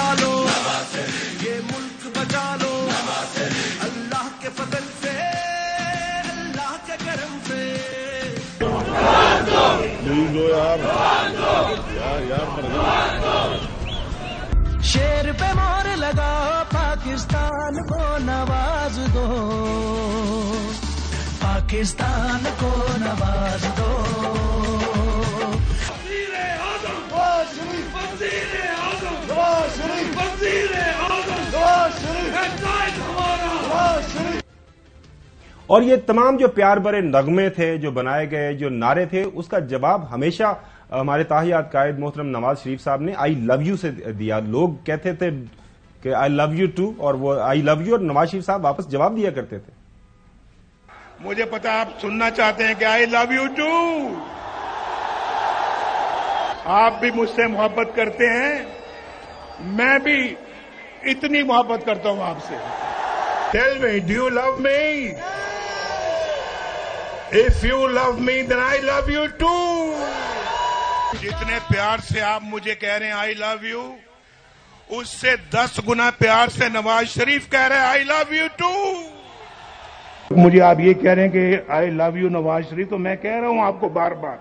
بچا لو یہ ملک بچا لو اللہ کے فضل سے اللہ کے کرم سے شیر پہ مور لگاؤ پاکستان کو نواز دو پاکستان کو نواز دو اور یہ تمام جو پیار بھرے نغمے تھے جو بنائے گئے جو نعرے تھے اس کا جواب ہمیشہ ہمارے تاحیات قائد محترم نواز شریف صاحب نے آئی لو یو سے دیا. لوگ کہتے تھے کہ آئی لو یو ٹو اور وہ آئی لو یو اور نواز شریف صاحب واپس جواب دیا کرتے تھے. مجھے پتا آپ سننا چاہتے ہیں کہ آئی لو یو ٹو. آپ بھی مجھ سے محبت کرتے ہیں میں بھی اتنی محبت کرتا ہوں آپ سے. Tell me do you love me. If you love me, then I love you too. جتنے پیار سے آپ مجھے کہہ رہے ہیں I love you, اس سے 10 گنا پیار سے نواز شریف کہہ رہے ہیں I love you too. مجھے آپ یہ کہہ رہے ہیں کہ I love you Nawaz Sharif, تو میں کہہ رہا ہوں آپ کو بار بار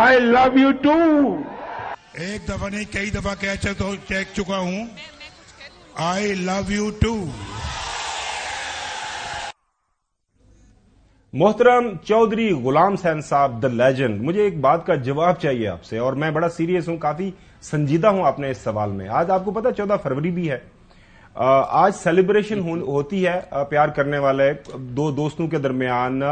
I love you too. ایک دفعہ نہیں کئی دفعہ کہہ چکا ہوں I love you too. محترم چودھری غلام حسین صاحب دا لیجنڈ, مجھے ایک بات کا جواب چاہیے آپ سے اور میں بڑا سیریس ہوں, کافی سنجیدہ ہوں اپنے اس سوال میں. آج آپ کو پتا 14 فروری بھی ہے, آج سیلیبریشن ہوتی ہے پیار کرنے والے دو دوستوں کے درمیان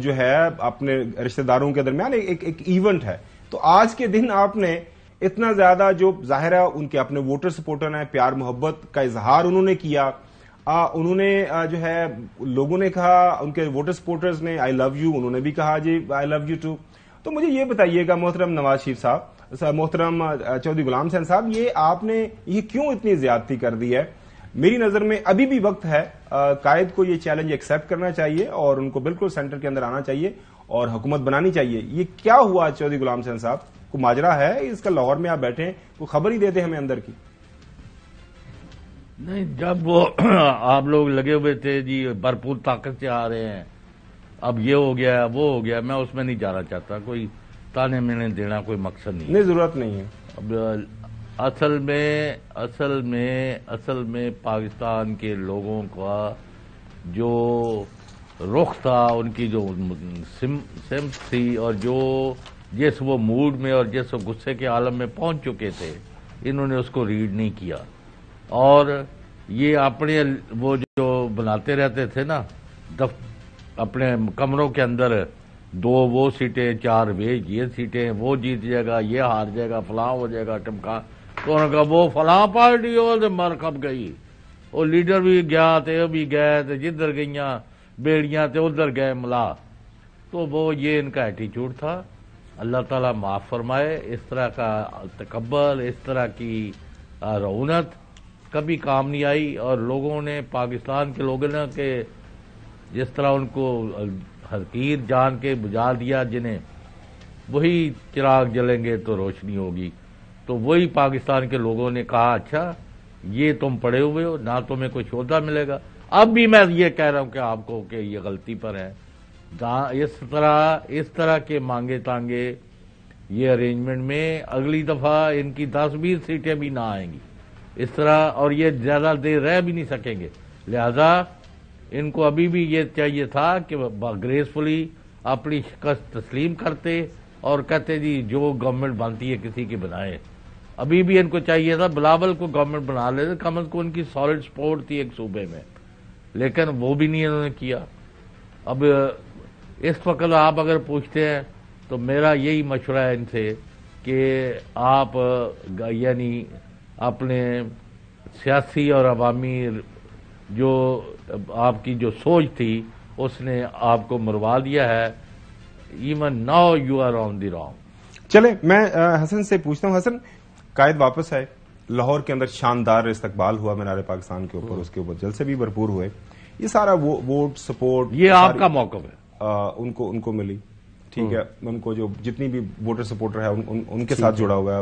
جو ہے اپنے رشتہ داروں کے درمیان ایک ایونٹ ہے. تو آج کے دن آپ نے اتنا زیادہ جو ظاہر ہے ان کے اپنے ووٹر سپورٹر ہیں, پیار محبت کا اظہار انہوں نے کیا, انہوں نے جو ہے لوگوں نے کہا, ان کے ووٹر سپورٹرز نے آئی لو یو, انہوں نے بھی کہا جی آئی لو یو ٹو. تو مجھے یہ بتائیے گا محترم نواز شریف صاحب, محترم چودھری غلام حسین صاحب, یہ آپ نے یہ کیوں اتنی زیادتی کر دی ہے؟ میری نظر میں ابھی بھی وقت ہے, قائد کو یہ چیلنج ایکسپٹ کرنا چاہیے اور ان کو بالکل سینٹر کے اندر آنا چاہیے اور حکومت بنانی چاہیے. یہ کیا ہوا چودھری غلام حسین صاحب, کو ماجرا ہے اس کا؟ لاہور میں آپ بیٹھے ہیں, کوئی خبر ہی دیتے ہمیں اندر کی. نہیں, جب وہ آپ لوگ لگے ہوئے تھے جی بھرپور طاقت سے آ رہے ہیں, اب یہ ہو گیا وہ ہو گیا, میں اس میں نہیں جانا چاہتا. کوئی تانے مینے دینا کوئی مقصد نہیں, ضرورت نہیں ہے. اب اصل میں پاکستان کے لوگوں کا جو رخ تھا, ان کی جو سمت تھی اور جو جس وہ موڈ میں اور جس وہ غصے کے عالم میں پہنچ چکے تھے, انہوں نے اس کو ریڈ نہیں کیا. اور یہ اپنے وہ جو بناتے رہتے تھے نا اپنے کمروں کے اندر, 2 وہ سیٹیں 4 یہ سیٹیں, وہ جیت جائے گا یہ ہار جائے گا فلاں ہو جائے گا ٹمکا, تو انہوں نے کہا وہ فلاں پارٹی اور مر کب گئی, وہ لیڈر بھی گیا تے بھی گئے تے جدھر گئیاں بیڑیاں تے ادھر گئے ملا. تو وہ یہ ان کا ایٹیچیوڈ تھا. اللہ تعالیٰ معاف فرمائے, اس طرح کا تکبر, اس طرح کی رعونت کبھی کام نہیں آئی. اور لوگوں نے, پاکستان کے لوگوں نے کہ جس طرح ان کو حقیر جان کے بجھا دیا, جنہیں وہی چراغ جلیں گے تو روشنی ہوگی, تو وہی پاکستان کے لوگوں نے کہا اچھا یہ تم پڑے ہوئے ہو, نہ تمہیں کوئی عہدہ ملے گا. اب بھی میں یہ کہہ رہا ہوں کہ آپ کو کہ یہ غلطی پر ہے. اس طرح کے مانگے تانگے یہ ارینجمنٹ میں اگلی دفعہ ان کی 10-20 سیٹیں بھی نہ آئیں گی اس طرح, اور یہ زیادہ دیر رہ بھی نہیں سکیں گے. لہذا ان کو ابھی بھی یہ چاہیے تھا کہ گریسفلی اپنی شکست تسلیم کرتے اور کہتے جی جو گورنمنٹ بنتی ہے کسی کی بنائے. ابھی بھی ان کو چاہیے تھا بلاول کو گورنمنٹ بنا لیتے, کم از کم ان کی سالڈ سپورٹ تھی ایک صوبے میں, لیکن وہ بھی نہیں انہوں نے کیا. اب اس وقت آپ اگر پوچھتے ہیں تو میرا یہی مشورہ ہے ان سے کہ آپ یعنی اپنے سیاسی اور عوامی جو آپ کی جو سوچ تھی اس نے آپ کو مروا دیا ہے. Even now you are on the wrong. چلے میں حسن سے پوچھتا ہوں. حسن, قائد واپس آئے, لاہور کے اندر شاندار استقبال ہوا مینار پاکستان کے اوپر, اس کے اوپر جلسے بھی بھرپور ہوئے. یہ سارا ووٹ سپورٹ یہ آپ کا موقف ہے, ان کو ملی, ٹھیک ہے, ان کو جو جتنی بھی ووٹر سپورٹر ہے ان کے ساتھ جڑا ہوا ہے,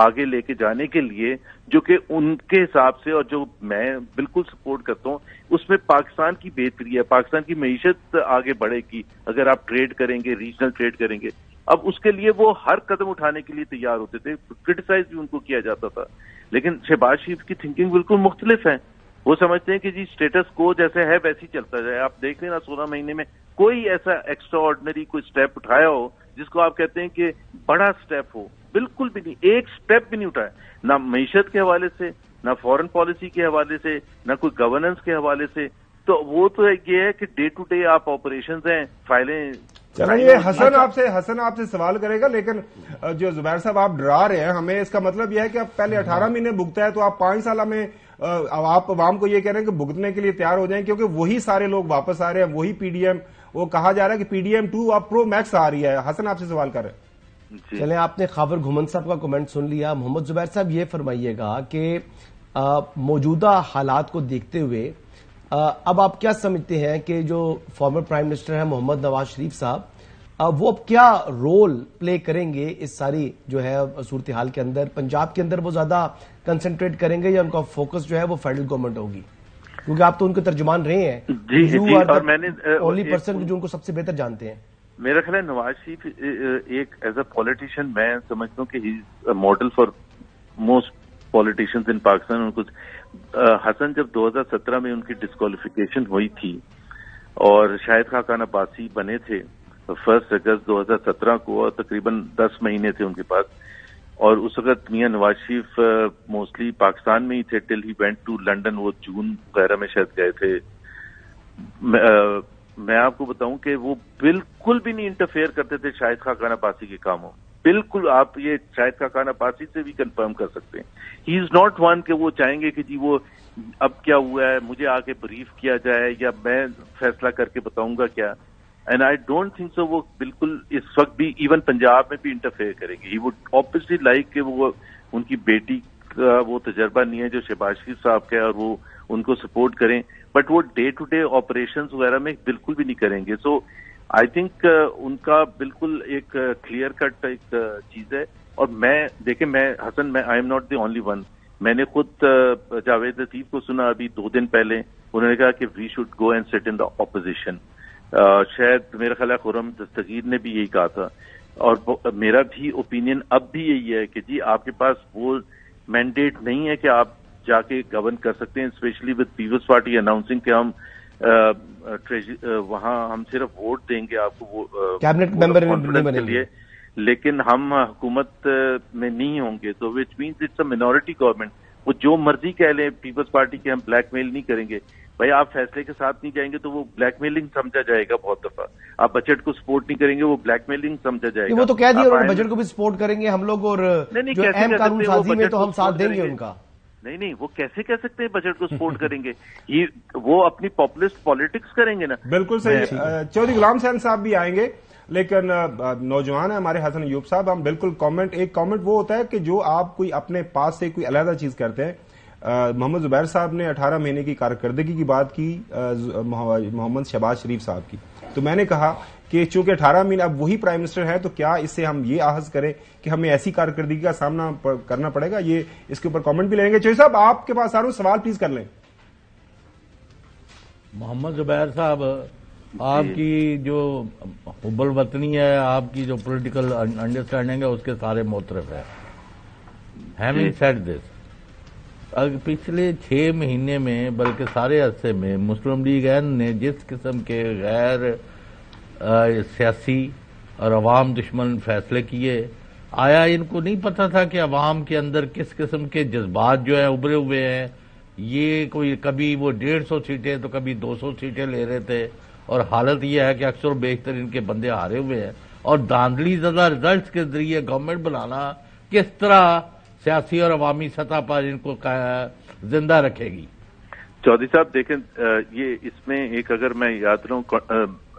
آگے لے کے جانے کے لیے جو کہ ان کے حساب سے اور جو میں بالکل سپورٹ کرتا ہوں اس میں پاکستان کی بہتری ہے, پاکستان کی معیشت آگے بڑھے گی اگر آپ ٹریڈ کریں گے, ریجنل ٹریڈ کریں گے. اب اس کے لیے وہ ہر قدم اٹھانے کے لیے تیار ہوتے تھے, کرٹیسائز بھی ان کو کیا جاتا تھا, لیکن شہباز شریف کی تھنکنگ بالکل مختلف ہے. وہ سمجھتے ہیں کہ جی اسٹیٹس کو جیسے ہے ویسے ہی چلتا جائے. آپ دیکھ لیں نا 16 مہینے میں کوئی ایسا ایکسٹرا آرڈنری کوئی اسٹیپ اٹھایا ہو جس کو آپ کہتے ہیں کہ بڑا اسٹیپ ہو, بالکل بھی نہیں, ایک اسٹیپ بھی نہیں اٹھایا, نہ معیشت کے حوالے سے, نہ فورن پالیسی کے حوالے سے, نہ کوئی گورننس کے حوالے سے. تو وہ تو یہ ہے کہ ڈے ٹو ڈے آپ آپریشنز ہیں, فائلیں. چلیے حسن آپ سے سوال کرے گا, لیکن جو زبیر صاحب آپ ڈرا رہے ہیں ہمیں, اس کا مطلب یہ ہے کہ آپ پہلے 18 مہینے بھگتا ہے تو آپ 5 سالہ میں آپ عوام کو یہ کہہ رہے ہیں کہ بھگتنے کے لیے تیار ہو جائیں, کیونکہ وہی سارے لوگ واپس آ رہے ہیں, وہی پی ڈی ایم, وہ کہا جا رہا ہے کہ پی ڈی ایم 2 اب پرو میکس آ رہی ہے. حسن آپ سے سوال کر رہے ہیں. چلیں, آپ نے خاور گھمن صاحب کا کمنٹ سن لیا. محمد زبیر صاحب یہ فرمائیے گا کہ موجودہ حالات کو دیکھتے ہوئے اب آپ کیا سمجھتے ہیں کہ جو فارمر پرائم منسٹر ہیں محمد نواز شریف صاحب, وہ اب کیا رول پلے کریں گے اس ساری جو ہے صورتحال کے اندر؟ پنجاب کے اندر وہ زیادہ کنسنٹریٹ کریں گے یا ان کا فوکس جو ہے وہ فیڈرل گورنمنٹ ہوگی؟ کیونکہ آپ تو ان کے ترجمان رہے ہیں, اور میں نے اونلی پرسن جو ان کو سب سے بہتر جانتے ہیں. میرا خیال ہے نواز شریف ایک ایز اے پولیٹیشین میں سمجھتا ہوں کہ he is model for most politicians in Pakistan. ان کو حسن جب 2017 میں ان کی ڈسکوالیفیکیشن ہوئی تھی اور شاہد خاقان عباسی بنے تھے 1 اگست 2017 کو, اور تقریباً 10 مہینے تھے ان کے پاس, اور اس وقت میاں نواز شریف موسٹلی پاکستان میں ہی تھے ٹل ہی وینٹ ٹو لنڈن. وہ جون وغیرہ میں شاید گئے تھے. میں آپ کو بتاؤں کہ وہ بالکل بھی نہیں انٹرفیئر کرتے تھے شاہد خاقان عباسی کے کاموں, بالکل. آپ یہ شاہد خاقان عباسی سے بھی کنفرم کر سکتے ہیں. ہی از ناٹ ون کہ وہ چاہیں گے کہ جی وہ اب کیا ہوا ہے مجھے آ کے بریف کیا جائے یا میں فیصلہ کر کے بتاؤں گا کیا. And I don't think so وہ بالکل اس وقت بھی ایون پنجاب میں بھی انٹرفیئر کریں گے. ہی وڈ آبویسلی لائک کہ وہ ان کی بیٹی کا وہ تجربہ نہیں ہے جو شہباز شریف صاحب کا ہے اور وہ ان کو سپورٹ کریں, بٹ وہ ڈے ٹو ڈے آپریشنز وغیرہ میں بالکل بھی نہیں کریں گے. سو آئی تھنک ان کا بالکل ایک کلیئر کٹ ایک چیز ہے. اور میں دیکھیں, میں Hassan I am not the only one. میں نے خود جاوید لطیف کو سنا ابھی 2 دن پہلے, انہوں نے کہا کہ وی شوڈ گو اینڈ سٹ ان دا اپوزیشن. شاید میرا خیال ہے خرم دستگیر نے بھی یہی کہا تھا, اور میرا بھی اوپینین اب بھی یہی ہے کہ جی آپ کے پاس وہ مینڈیٹ نہیں ہے کہ آپ جا کے گورن کر سکتے ہیں, especially with Peoples Party announcing کہ ہم وہاں ہم صرف ووٹ دیں گے آپ کو وہ کیبنٹ ممبر کے لیے, لیکن ہم حکومت میں نہیں ہوں گے. تو which means it's a minority government. وہ جو مرضی کہہ لیں پیپلز پارٹی کے, ہم بلیک میل نہیں کریں گے. بھائی آپ فیصلے کے ساتھ نہیں جائیں گے تو وہ بلیک میلنگ سمجھا جائے گا. بہت دفعہ آپ بجٹ کو سپورٹ نہیں کریں گے, وہ بلیک میلنگ سمجھا جائے گا. وہ تو کہہ دیا انہوں نے بجٹ کو بھی سپورٹ کریں گے ہم لوگ, اور جو اہم قانون سازی میں تو ہم ساتھ دیں گے ان کا. نہیں, وہ کیسے کہہ سکتے ہیں بجٹ کو سپورٹ کریں گے؟ وہ اپنی پاپولسٹ پالیٹکس کریں گے نا. بالکل صحیح. چودھری غلام حسین صاحب بھی آئیں گے, لیکن نوجوان ہیں ہمارے حسن ایوب صاحب. ہم بالکل ایک کامنٹ وہ ہوتا ہے کہ جو آپ کوئی اپنے پاس سے کوئی علیحدہ چیز کرتے ہیں. محمد زبیر صاحب نے 18 مہینے کی کارکردگی کی بات کی محمد شہباز شریف صاحب کی, تو میں نے کہا کہ چونکہ 18 مہینے اب وہی پرائم منسٹر ہیں تو کیا اس سے ہم یہ آحاز کریں کہ ہمیں ایسی کارکردگی کا سامنا کرنا پڑے گا. یہ اس کے اوپر کامنٹ بھی لیں گے. چوہدری صاحب آپ کے پاس آ رہا ہوں, سوال پلیز کر لیں. محمد زبیر صاحب, آپ کی جو حب الوطنی ہے, آپ کی جو پولیٹیکل انڈرسٹینڈنگ ہے اس کے سارے معترف ہے. ہیونگ سیڈ دس, پچھلے 6 مہینے میں بلکہ سارے عرصے میں مسلم لیگ نے جس قسم کے غیر سیاسی اور عوام دشمن فیصلے کیے, آیا ان کو نہیں پتا تھا کہ عوام کے اندر کس قسم کے جذبات جو ہیں ابھرے ہوئے ہیں؟ یہ کوئی کبھی وہ 150 سیٹیں تو کبھی 200 سیٹیں لے رہے تھے, اور حالت یہ ہے کہ اکثر بیشتر ان کے بندے ہارے ہوئے ہیں. اور دھاندلی زدہ ریزلٹس کے ذریعے گورنمنٹ بنانا کس طرح سیاسی اور عوامی سطح پر ان کو زندہ رکھے گی؟ چودھری صاحب دیکھیں, یہ اس میں ایک اگر میں یاد رہوں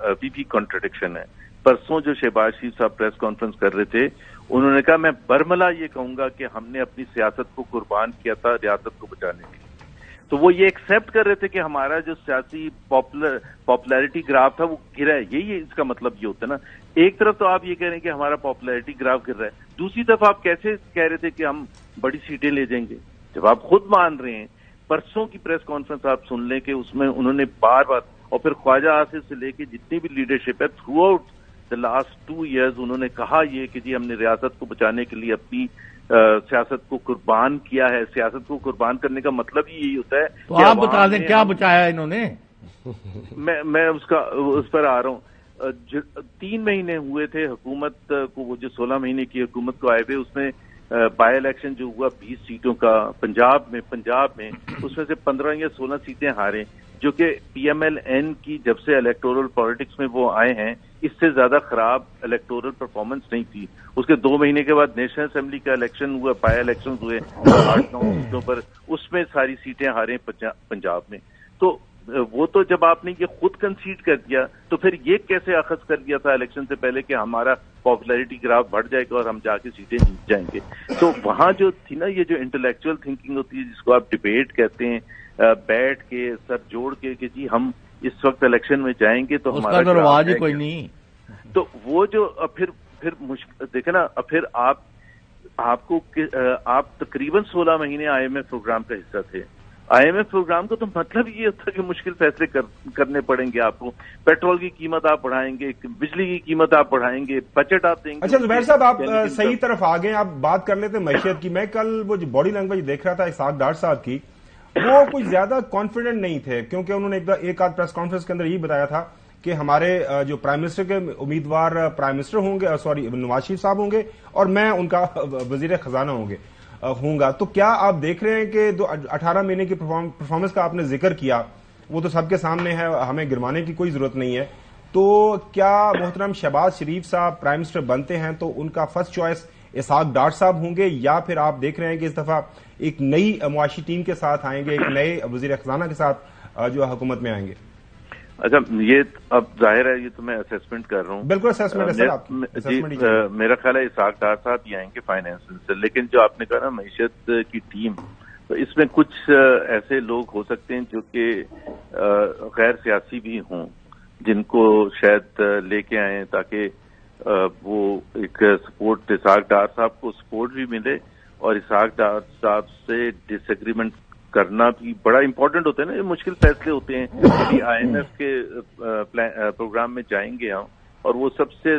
ابھی بھی کانٹرڈکشن ہے. پرسوں جو شہباز شریف صاحب پریس کانفرنس کر رہے تھے, انہوں نے کہا میں برملا یہ کہوں گا کہ ہم نے اپنی سیاست کو قربان کیا تھا ریاست کو بچانے کے لیے. تو وہ یہ ایکسپٹ کر رہے تھے کہ ہمارا جو سیاسی پاپولیرٹی گراف تھا وہ گرا ہے. یہی اس کا مطلب یہ ہوتا ہے نا ایک طرف تو آپ یہ کہہ رہے ہیں کہ ہمارا پاپولیرٹی گراف گر رہا ہے, دوسری طرف آپ کیسے کہہ رہے تھے کہ ہم بڑی سیٹیں لے جائیں گے, جب آپ خود مان رہے ہیں. پرسوں کی پریس کانفرنس آپ سن لیں کہ اس میں انہوں نے بار بار, اور پھر خواجہ آصف سے لے کے جتنی بھی لیڈرشپ ہے through out the last 2 years انہوں نے کہا یہ کہ جی ہم نے ریاست کو بچانے کے لیے اپنی سیاست کو قربان کیا ہے. سیاست کو قربان کرنے کا مطلب ہی یہی ہوتا ہے. تو آپ بتا دیں کیا بچایا انہوں نے؟ میں اس پر آ رہا ہوں. 3 مہینے ہوئے تھے حکومت کو, وہ جو 16 مہینے کی حکومت کو آئے ہوئے, اس میں بائی الیکشن جو ہوا 20 سیٹوں کا پنجاب میں اس میں سے 15 یا 16 سیٹیں ہارے, جو کہ پی ایم ایل این کی جب سے الیکٹورل پالیٹکس میں وہ آئے ہیں اس سے زیادہ خراب الیکٹورل پرفارمنس نہیں تھی. اس کے 2 مہینے کے بعد نیشنل اسمبلی کا الیکشن ہوا, بائی الیکشن ہوئے 8-9 سیٹوں پر, اس میں ساری سیٹیں ہارے پنجاب میں. تو وہ تو جب آپ نے یہ خود کنسیڈ کر دیا تو پھر یہ کیسے اخذ کر دیا تھا الیکشن سے پہلے کہ ہمارا پاپولیرٹی گراف بڑھ جائے گا اور ہم جا کے سیٹیں جیت جائیں گے. تو وہاں جو تھی نا یہ جو انٹلیکچوئل تھنکنگ ہوتی ہے جس کو آپ ڈبیٹ کہتے ہیں, بیٹھ کے سر جوڑ کے کہ جی ہم اس وقت الیکشن میں جائیں گے تو ہمارا رواج ہی کوئی نہیں. تو وہ جو پھر دیکھیں نا, پھر آپ تقریباً 16 مہینے آئی ایم ایف پروگرام کا حصہ تھے. آئی ایم ایف پروگرام کا تو مطلب یہ ہوتا کہ مشکل فیصلے کرنے پڑیں گے آپ کو. پیٹرول کی قیمت آپ بڑھائیں گے, بجلی کی قیمت آپ بڑھائیں گے, بجٹ آپ دیں گے. اچھا زبیر صاحب, آپ صحیح طرف آ گئے, آپ بات کر لیتے معیشت کی. میں کل وہ جو باڈی لینگویج دیکھ رہا تھا اسحاق ڈار صاحب کی, وہ کچھ زیادہ کانفیڈنٹ نہیں تھے, کیونکہ انہوں نے ایک آدھ پریس کانفرنس کے اندر یہ بتایا تھا کہ ہمارے جو پرائم منسٹر کے امیدوار پرائم منسٹر ہوں گے, نواز شریف صاحب ہوں گے, اور میں ان کا وزیر خزانہ ہوں گا. تو کیا آپ دیکھ رہے ہیں کہ 18 مہینے کی پرفارمنس کا آپ نے ذکر کیا, وہ تو سب کے سامنے ہے, ہمیں گرمانے کی کوئی ضرورت نہیں ہے. تو کیا محترم شہباز شریف صاحب پرائم منسٹر بنتے ہیں تو ان کا فرسٹ چوائس اسحاق ڈار صاحب ہوں گے, یا پھر آپ دیکھ رہے ہیں کہ اس دفعہ ایک نئی معاشی ٹیم کے ساتھ آئیں گے, ایک نئے وزیر خزانہ کے ساتھ جو حکومت میں آئیں گے؟ اچھا, یہ اب ظاہر ہے یہ تو میں اسیسمنٹ کر رہا ہوں. بالکل اسیسمنٹ ہے سر. میرا خیال ہے اسحاق ڈار صاحب ہی آئیں گے فائنانس منسٹر. لیکن جو آپ نے کہا نا معیشت کی ٹیم, تو اس میں کچھ ایسے لوگ ہو سکتے ہیں جو کہ غیر سیاسی بھی ہوں, جن کو شاید لے کے آئیں تاکہ وہ ایک سپورٹ, اسحاق ڈار صاحب کو سپورٹ بھی ملے, اور اسحاق ڈار صاحب سے ڈس ایگریمنٹ کرنا بھی بڑا امپورٹنٹ ہوتا ہے نا. یہ مشکل فیصلے ہوتے ہیں کہ آئی ایم ایف کے پروگرام میں جائیں گے ہم, اور وہ سب سے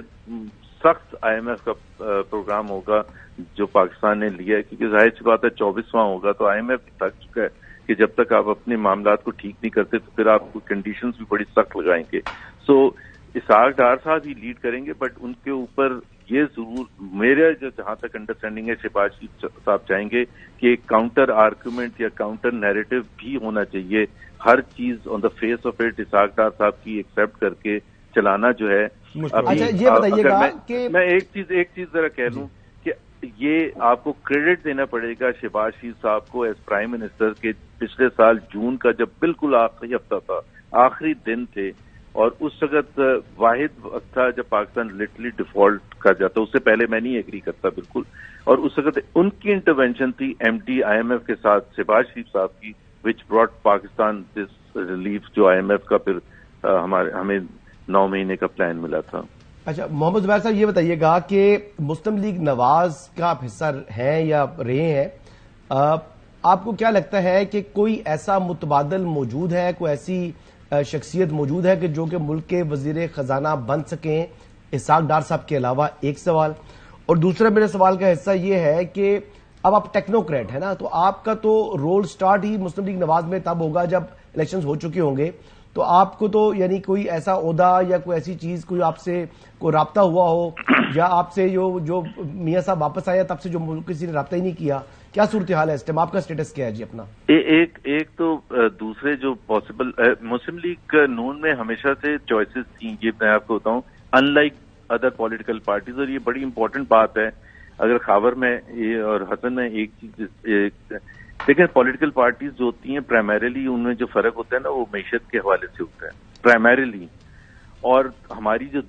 سخت آئی ایم ایف کا پروگرام ہوگا جو پاکستان نے لیا ہے, کیونکہ ظاہر سی بات ہے 24واں ہوگا. تو آئی ایم ایف تھک چکا ہے کہ جب تک آپ اپنے معاملات کو ٹھیک نہیں کرتے تو پھر آپ کو کنڈیشنز بھی بڑی سخت لگائیں گے. سو اسحاق ڈار صاحب ہی لیڈ کریں گے, بٹ ان کے اوپر یہ ضرور میرے جہاں تک انڈرسٹینڈنگ ہے شہباز شریف صاحب چاہیں گے کہ ایک کاؤنٹر آرگومنٹ یا کاؤنٹر نیریٹو بھی ہونا چاہیے. ہر چیز آن the face of it Ishaq Dar صاحب کی ایکسپٹ کر کے چلانا جو ہے. اچھا یہ بتائیے گا کہ میں ایک چیز ذرا کہہ لوں کہ یہ آپ کو کریڈٹ دینا پڑے گا شہباز شریف صاحب کو ایز پرائم منسٹر کے پچھلے سال جون کا جب بالکل آخری ہفتہ تھا, آخری دن تھے, اور اس وقت واحد وقت تھا جب پاکستان لٹرلی ڈیفالٹ کر جاتا. اس سے پہلے میں نہیں ایگری کرتا بالکل, اور اس وقت ان کی انٹروینشن تھی M D I M F کے ساتھ شہباز شریف صاحب کی, which brought Pakistan this relief, جو آئی ایم ایف کا پھر ہمیں 9 مہینے کا پلان ملا تھا. اچھا محمد زبیر صاحب یہ بتائیے گا کہ مسلم لیگ نواز کا آپ حصہ ہیں یا رہے ہیں, آپ کو کیا لگتا ہے کہ کوئی ایسا متبادل موجود ہے, کوئی ایسی شخصیت موجود ہے کہ جو کہ ملک کے وزیر خزانہ بن سکیں اسحاق ڈار صاحب کے علاوہ؟ ایک سوال. اور دوسرا میرے سوال کا حصہ یہ ہے کہ اب آپ ٹیکنوکریٹ ہیں نا, تو آپ کا تو رول سٹارٹ ہی مسلم لیگ نواز میں تب ہوگا جب الیکشنز ہو چکے ہوں گے. تو آپ کو تو یعنی کوئی ایسا عہدہ یا کوئی ایسی چیز کوئی آپ سے کوئی رابطہ ہوا ہو, یا آپ سے جو میاں صاحب واپس آیا تب سے جو کسی نے رابطہ ہی نہیں کیا, کیا صورتحال ہے اس ٹائم, آپ کا اسٹیٹس کیا ہے جی اپنا؟ ایک تو دوسرے جو پاسبل مسلم لیگ نون میں ہمیشہ سے چوائسز تھیں, یہ میں آپ کو بتاؤں, in like other political parties. اور یہ بڑی امپورٹنٹ بات ہے. اگر خاور میں اور حسن میں ایک چیز دیکھیں, پولیٹیکل پارٹیز جو ہوتی ہیں پرائمریلی ان میں جو فرق ہوتا ہے نا وہ معیشت کے حوالے سے ہوتا ہے پرائمریلی. اور ہماری جو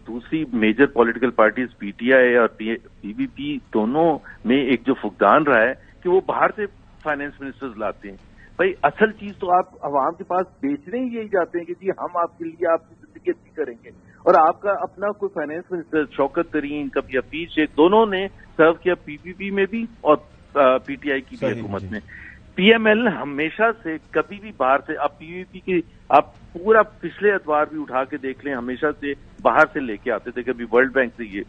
دوسری major political parties P T I اور پی بی پی, دونوں میں ایک جو فقدان رہا ہے کہ وہ باہر سے فائنانس منسٹرز لاتے ہیں. بھائی اصل چیز تو آپ عوام کے پاس بیچنے ہی یہی جاتے ہیں کہ جی ہم آپ کے لیے آپ کی زندگی اچھی کریں گے, اور آپ کا اپنا کوئی فائنانس منسٹر شوکت ترین کبھی حفیظ شیخ دونوں نے سرو کیا پی پی پی میں بھی اور پی ٹی آئی کی بھی حکومت میں. پی ایم ایل ہمیشہ سے کبھی بھی باہر سے آپ پی وی پی کی آپ پورا پچھلے اتوار بھی اٹھا کے دیکھ لیں, ہمیشہ سے باہر سے لے کے آتے تھے, کبھی ورلڈ بینک سے. یہ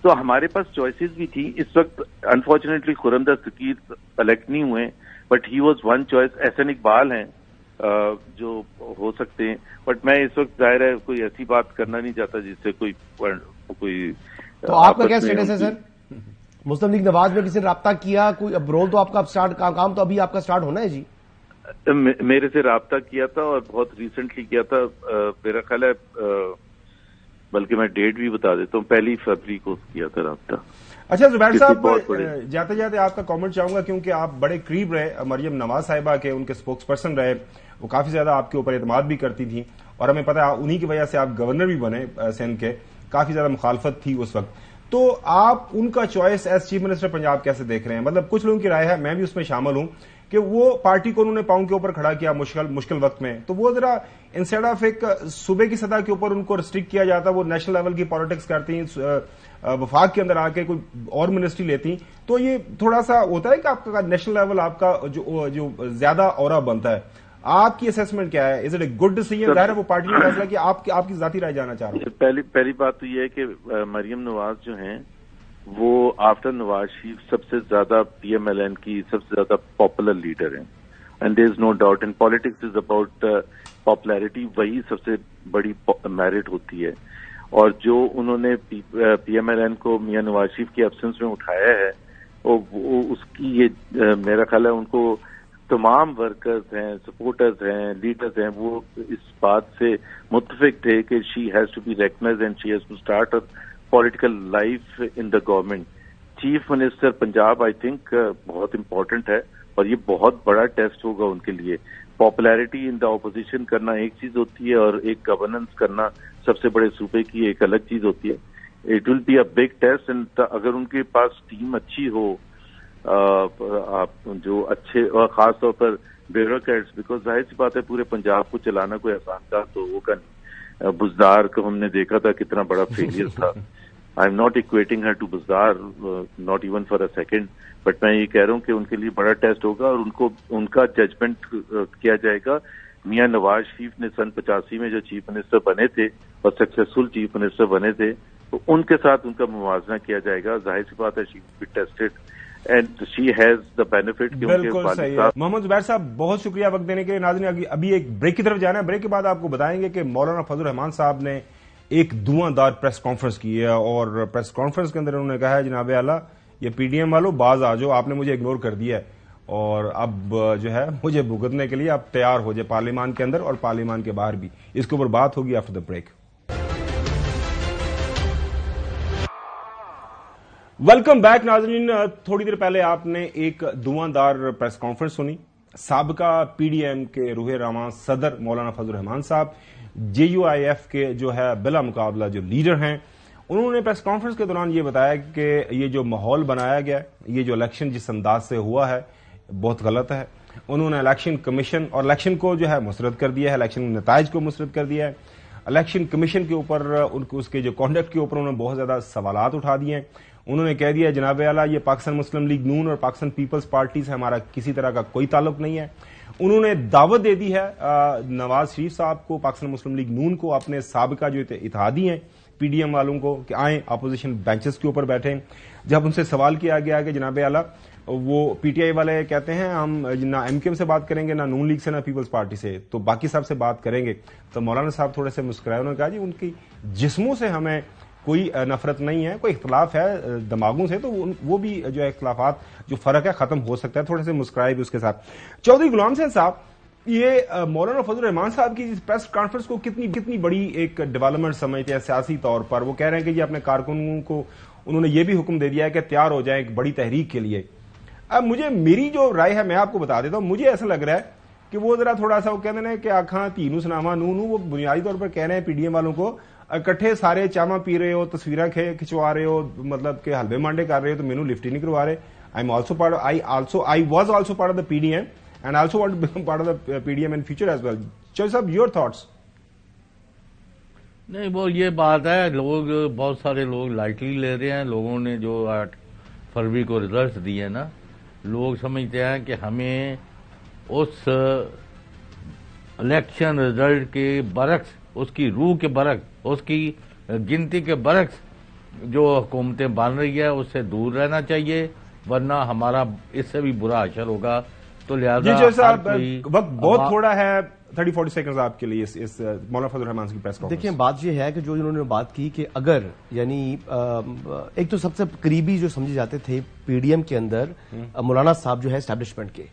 تو ہمارے پاس چوائسیز بھی تھی. اس وقت انفارچونیٹلی خرمدہ سکیر الیکٹ نہیں ہوئے, but he was one choice. Ahsan Iqbal ہیں جو ہو سکتے ہیں, بٹ میں اس وقت ظاہر ہے کوئی ایسی بات کرنا نہیں چاہتا جس سے کوئی تو آپ کا کیا اسٹیٹس ہے سر؟ مسلم لیگ نواز میں کسی نے رابطہ کیا کوئی؟ اب رول تو آپ کا کام تو ابھی آپ کا سٹارٹ ہونا ہے جی. میرے سے رابطہ کیا تھا اور بہت ریسنٹلی کیا تھا. میرا خیال ہے بلکہ میں ڈیٹ بھی بتا دیتا ہوں, 1 فروری کو کیا تھا رابطہ. اچھا زبیر صاحب, جاتے جاتے آپ کا کامنٹ چاہوں گا کیونکہ آپ بڑے قریب رہے مریم نواز صاحبہ کے, ان کے اسپوکس پرسن رہے, وہ کافی زیادہ آپ کے اوپر اعتماد بھی کرتی تھیں اور ہمیں پتا انہی کی وجہ سے آپ گورنر بھی بنے سندھ کے. کافی زیادہ مخالفت تھی اس وقت, تو آپ ان کا choice as chief minister Punjab کیسے دیکھ رہے ہیں؟ مطلب کچھ لوگوں کی رائے ہے, میں بھی اس میں شامل ہوں, کہ وہ پارٹی کو انہوں نے پاؤں کے اوپر کھڑا کیا مشکل وقت میں, تو وہ ذرا انسٹیڈ آف ایک صوبے کی سطح کے اوپر ان کو ریسٹرکٹ کیا جاتا, وہ نیشنل لیول کی پالیٹکس کرتی ہیں, وفاق کے اندر آ کے کوئی اور منسٹری لیتی, تو یہ تھوڑا سا ہوتا ہے کہ آپ کا نیشنل لیول آپ کا جو زیادہ اورا بنتا ہے. آپ کی اسیسمنٹ کیا ہے؟ Is it a good decision? ظاہر ہے وہ پارٹی نے فیصلہ کیا, آپ کی ذاتی رائے جاننا چاہ رہا ہوں. پہلی بات تو یہ ہے کہ مریم نواز جو ہیں وہ آفٹر نواز شریف سب سے زیادہ پی ایم ایل این کی سب سے زیادہ پاپولر لیڈر ہیں, and there is no doubt in politics is about popularity, وہی سب سے بڑی میرٹ ہوتی ہے. اور جو انہوں نے پی ایم ایل این کو میاں نواز شریف کی ایبسنس میں اٹھایا ہے, وہ اس کی یہ میرا خیال ہے ان کو تمام ورکرز ہیں, سپورٹرز ہیں, لیڈرز ہیں, وہ اس بات سے متفق تھے کہ she has to be recognised and she has to start political life in the government. Chief minister Punjab I think بہت امپورٹنٹ ہے اور یہ بہت بڑا ٹیسٹ ہوگا ان کے لیے. پاپولیرٹی ان دا اپوزیشن کرنا ایک چیز ہوتی ہے اور ایک گورننس کرنا سب سے بڑے صوبے کی ایک الگ چیز ہوتی ہے. It will be a big test, and اگر ان کے پاس ٹیم اچھی ہو, آپ جو اچھے اور خاص طور پر بیوروکریٹس, بیکاز ظاہر سی بات ہے پورے پنجاب کو چلانا کوئی آسان کام تو ہوگا نہیں. بزدار کو ہم نے دیکھا تھا کتنا بڑا فیلئر تھا. I am not equating her to Buzdar, not even for a second, but میں یہ کہہ رہا ہوں کہ ان کے لیے بڑا ٹیسٹ ہوگا اور ان کا ججمنٹ کیا جائے گا. میاں نواز شریف نے سن 85 میں جو چیف منسٹر بنے تھے اور سکسیسفل چیف منسٹر بنے تھے, تو ان کے ساتھ ان کا موازنہ کیا جائے گا. ظاہر سی بات ہے she will be tested and she has the benefit. بالکل صحیح ہے. محمد زبیر صاحب بہت شکریہ وقت دینے کے لیے. ناظرین ابھی ایک بریک کی طرف جانا ہے, بریک کے بعد آپ کو بتائیں گے کہ مولانا فضل الرحمان صاحب نے ایک دھواں دار پریس کانفرنس کی ہے اور پریس کانفرنس کے اندر انہوں نے کہا ہے جناب اعلیٰ یہ پی ڈی ایم والوں باز آ جاؤ, آپ نے مجھے اگنور کر دیا ہے اور اب جو ہے مجھے بھگتنے کے لیے آپ تیار ہو جائے پارلیمان کے اندر اور پارلیمان کے باہر بھی. اس کے اوپر بات ہوگی after the break. Welcome back ناظرین. تھوڑی دیر پہلے آپ نے ایک دھواں دار پریس کانفرنس سنی. سابقہ پی ڈی ایم کے روح رواں صدر مولانا فضل الرحمان صاحب, جے یو آئی ایف کے جو ہے بلا مقابلہ جو لیڈر ہیں, انہوں نے پریس کانفرنس کے دوران یہ بتایا کہ یہ جو ماحول بنایا گیا, یہ جو الیکشن جس انداز سے ہوا ہے بہت غلط ہے. انہوں نے الیکشن کمیشن اور الیکشن کو جو ہے مسرد کر دیا ہے, الیکشن نتائج کو مسرد کر دیا ہے. الیکشن کمیشن کے اوپر اس کے جو کانڈکٹ کے اوپر انہوں نے بہت زیادہ سوالات اٹھا دیے ہیں. انہوں نے کہہ دیا جناب اعلیٰ یہ پاکستان مسلم لیگ نون اور پاکستان پیپلز پارٹی سے ہمارا کسی طرح کا کوئی تعلق نہیں ہے. انہوں نے دعوت دے دی ہے نواز شریف صاحب کو, پاکستان مسلم لیگ نون کو, اپنے سابقہ جو اتحادی ہیں پی ڈی ایم والوں کو کہ آئیں اپوزیشن بینچز کے اوپر بیٹھیں. جب ان سے سوال کیا گیا کہ جناب اعلیٰ وہ پی ٹی آئی والے کہتے ہیں ہم نہ ایم کیو ایم سے بات کریں گے, نہ نون لیگ سے, نہ پیپلز پارٹی سے, تو باقی صاحب سے بات کریں گے, تو مولانا صاحب تھوڑے سے مسکرائے. انہوں نے کہا جی ان کی جسموں سے ہمیں کوئی نفرت نہیں ہے, کوئی اختلاف ہے دماغوں سے, تو وہ بھی جو ہے اختلافات جو فرق ہے ختم ہو سکتا ہے. تھوڑے سے مسکرائے بھی اس کے ساتھ. چودھری غلام حسین صاحب, یہ مولانا فضل الرحمان صاحب کی پریس کانفرنس کو کتنی بڑی ایک ڈیولپمنٹ سمجھتے ہیں سیاسی طور پر؟ وہ کہہ رہے ہیں کہ جی اپنے کارکنوں کو انہوں نے یہ بھی حکم دے دیا ہے کہ تیار ہو جائیں ایک بڑی تحریک کے لیے. اب میری جو رائے ہے میں آپ کو بتا دیتا ہوں. مجھے ایسا لگ رہا ہے کہ وہ ذرا تھوڑا سا وہ کہتے ہیں کہ آخاں تینوں سناما نو, وہ بنیادی طور پر کہہ رہے ہیں پی ڈی ایم والوں کو اکٹھے سارے چاما پی رہے ہو, تصویریں کھچوا رہے ہو, مطلب کہ حلبے مانڈے کر رہے ہو, تو مینوں لفٹ ہی نہیں کروا رہے. I was also part of the PDM and I also want to become part of the PDM in future as well. Choy sahab, your thoughts? نہیں وہ یہ بات ہے، لوگ بہت سارے لوگ لائٹلی لے رہے ہیں. لوگوں نے جو 8 فروری کو ریزلٹ دیے نا، لوگ سمجھتے ہیں کہ ہمیں اس الیکشن ریزلٹ کے برعکس، اس کی روح کے برعکس، اس کی گنتی کے برعکس جو حکومتیں بن رہی ہے اس سے دور رہنا چاہیے، ورنہ ہمارا اس سے بھی برا اثر ہوگا. تو لہٰذا جی صاحب وقت بہت تھوڑا ہے، 30-40 سیکنڈز آپ کے لیے اس مولانا فضل الرحمان کی پریس کانفرنس. دیکھیں بات یہ ہے کہ جو انہوں نے بات کی کہ اگر یعنی ایک تو سب سے قریبی جو سمجھے جاتے تھے پی ڈی ایم کے اندر مولانا صاحب جو ہے اسٹیبلشمنٹ کے،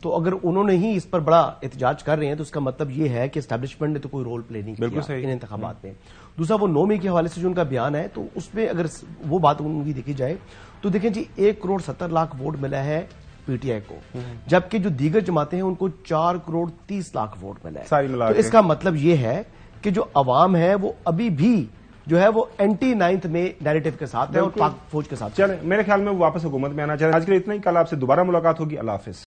تو اگر انہوں نے ہی اس پر بڑا احتجاج کر رہے ہیں تو اس کا مطلب یہ ہے کہ اسٹیبلشمنٹ نے تو کوئی رول پلے نہیں کیا ان انتخابات میں. دوسرا وہ 9 مئی کے حوالے سے جو ان کا بیان ہے، تو اس میں اگر وہ بات ان کی دیکھی جائے تو دیکھیں جی 1,70,00,000 ووٹ ملا ہے پی ٹی آئی کو، جبکہ جو دیگر جماعتیں ہیں ان کو 4,30,00,000 ووٹ ملا ہے. تو اس کا مطلب یہ ہے کہ جو عوام ہے وہ ابھی بھی جو ہے وہ اینٹی 9th میں نیریٹو کے ساتھ ہے اور پاک فوج کے ساتھ. چلیں میرے خیال میں وہ واپس حکومت میں آنا چاہتے ہیں. آج کے لیے اتنا ہی، کل آپ سے دوبارہ ملاقات ہوگی. اللہ حافظ.